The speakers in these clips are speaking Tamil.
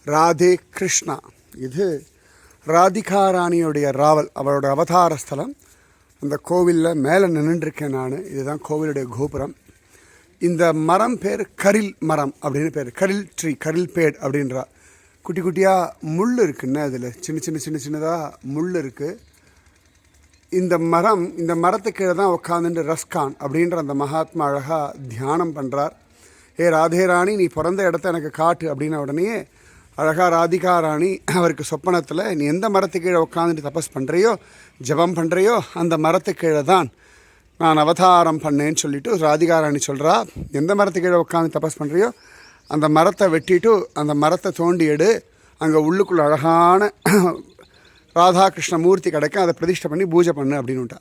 ராதே கிருஷ்ணா. இது ராதிகா ராணியோடைய ராவல், அவளோட அவதார ஸ்தலம். அந்த கோவிலில் மேலே நின்றுருக்கேன் நான். இதுதான் கோவிலுடைய கோபுரம். இந்த மரம் பேர் கரில் மரம் அப்படின்னு பேர். கரில் ட்ரீ, கரில் பேட் அப்படின்றா. குட்டி குட்டியாக முள் இருக்குன்னு, அதில் சின்னதாக முள் இருக்குது. இந்த மரத்துக்கு கீழே தான் உட்காந்துட்டு ரஸ்கான் அப்படின்ற அந்த மகாத்மா அழகாக தியானம் பண்ணுறார். ஏ ராதே ராணி, நீ பிறந்த இடத்த எனக்கு காட்டு அப்படின்ன உடனே அழகாக ராதிகா ராணி அவருக்கு சொப்பனத்தில், நீ எந்த மரத்துக்கு கீழே உட்காந்துட்டு தபஸ் பண்ணுறியோ, ஜபம் பண்ணுறியோ, அந்த மரத்துக்கு கீழே தான் நான் அவதாரம் பண்ணேன்னு சொல்லிவிட்டு ராதிகா ராணி சொல்கிறா. எந்த மரத்துக்கு கீழே உட்காந்து தபஸ் பண்ணுறியோ அந்த மரத்தை வெட்டிட்டு அந்த மரத்தை தோண்டி எடு, அங்கே உள்ளுக்குள்ளே அழகான ராதாகிருஷ்ண மூர்த்தி கிடைக்கும், அதை பிரதிஷ்டை பண்ணி பூஜை பண்ணு அப்படின்னுட்டா.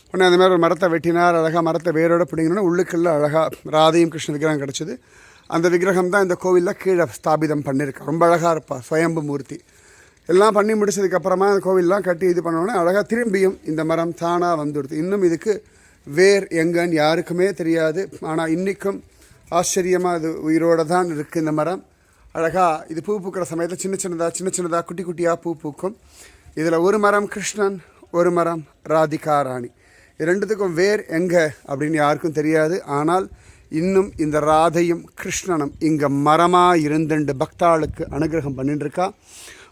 உடனே அந்த மாதிரி ஒரு மரத்தை வெட்டினார். அழகாக மரத்தை வேரோடு பிடிங்கணுன்னா உள்ளுக்குள்ள அழகாக ராதையும் கிருஷ்ண விக்கிரகம் கிடச்சிது. அந்த விக்கிரகம் தான் இந்த கோவிலில் கீழே ஸ்தாபிதம் பண்ணியிருக்கா. ரொம்ப அழகாக இருப்பா, சுயம்பு மூர்த்தி. எல்லாம் பண்ணி முடிச்சதுக்கப்புறமா அந்த கோவிலெலாம் கட்டி இது பண்ணோன்னே அழகாக திரும்பியும் இந்த மரம் தானாக வந்துடுது. இன்னும் இதுக்கு வேர் எங்கன்னு யாருக்குமே தெரியாது. ஆனால் இன்றைக்கும் ஆச்சரியமாக அது உயிரோடு தான் இருக்குது இந்த மரம். அழகாக இது பூ பூக்கிற சமயத்தில் சின்ன சின்னதாக குட்டி குட்டியாக பூ பூக்கும். இதில் ஒரு மரம் கிருஷ்ணன், ஒரு மரம் ராதிகா ராணி. இது ரெண்டுத்துக்கும் வேர் எங்கே அப்படின்னு யாருக்கும் தெரியாது. ஆனால் இன்னும் இந்த ராதையும் கிருஷ்ணனும் இங்கே மரமாக இருந்துண்டு பக்தாளுக்கு அனுகிரகம் பண்ணிட்டுருக்கா.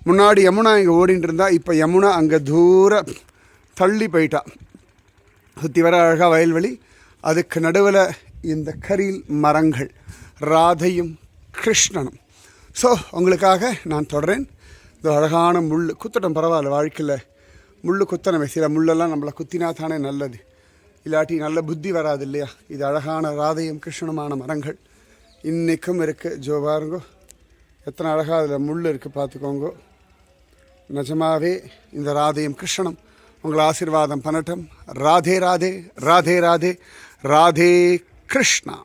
முன்னாடி யமுனா இங்கே ஓடிட்டு இருந்தா, இப்போ யமுனா அங்கே தூர தள்ளி போயிட்டா. சுற்றி வர அழகாக வயல்வெளி, அதுக்கு நடுவில் இந்த கரில் மரங்கள், ராதையும் கிருஷ்ணனும். ஸோ உங்களுக்காக நான் தொடரேன். இந்த அழகான முள் குத்தட்டும், பரவாயில்ல, வாழ்க்கையில் முள் குத்தனமே. சில முள்ளெல்லாம் நம்மளை குத்தினா தானே நல்லது, இல்லாட்டி நல்ல புத்தி வராது இல்லையா. இது அழகான ராதையும் கிருஷ்ணனுமான மரங்கள் இன்றைக்கும் இருக்குது. ஜோ பாருங்கோ, எத்தனை அழகாக அதில் முள் இருக்குது பார்த்துக்கோங்க. நிஜமாகவே இந்த ராதையும் கிருஷ்ணனும் உங்களை ஆசீர்வாதம் பண்ணட்டும். ராதே ராதே, ராதே ராதே, ராதே கிருஷ்ணா.